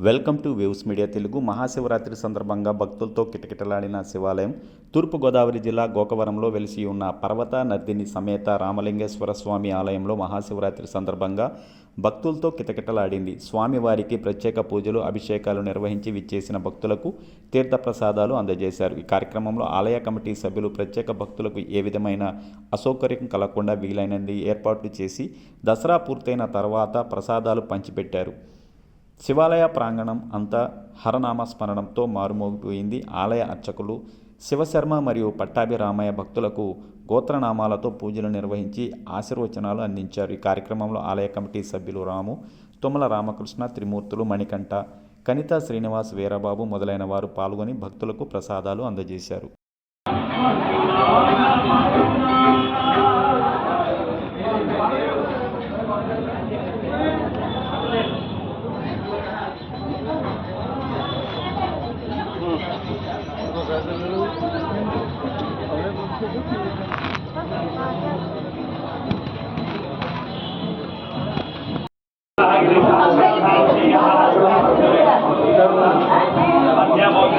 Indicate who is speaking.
Speaker 1: Welcome to Waves Media Telugu. Mahashivratri సందర్భంగా భక్తులతో కిటకిటలాడిన శివాలయం తూర్పుగోదావరి జిల్లా గోకవరంలో వెలిసి ఉన్న పర్వత నర్దిని సమేత రామలింగేశ్వర స్వామి ఆలయంలో మహాశివరాత్రి సందర్భంగా భక్తులతో కిటకిటలాడింది. స్వామివారికి ప్రత్యేక పూజలు, అభిషేకాలు నిర్వహించి విచ్చేసిన భక్తులకు తీర్థప్రసాదాలు అందజేశారు. ఈ కార్యక్రమంలో ఆలయ కమిటీ సభ్యులు ప్రత్యేక భక్తులకు ఏ విధమైన అసౌకర్యం కలగకుండా వీలైనన్ని ఏర్పాట్లు చేసి దసరా పూర్తయిన తర్వాత ప్రసాదాలు పంచిపెట్టారు. శివాలయ ప్రాంగణం అంతా హరనామస్మరణంతో మారుమోగిపోయింది. ఆలయ అర్చకులు శివశర్మ మరియు పట్టాభిరామయ్య భక్తులకు గోత్రనామాలతో పూజలు నిర్వహించి ఆశీర్వచనాలు అందించారు. ఈ కార్యక్రమంలో ఆలయ కమిటీ సభ్యులు రాము, తుమ్మల రామకృష్ణ, త్రిమూర్తులు, మణికంఠ, కనితా శ్రీనివాస్, వీరబాబు మొదలైన వారు పాల్గొని భక్తులకు ప్రసాదాలు అందజేశారు.
Speaker 2: Yeah,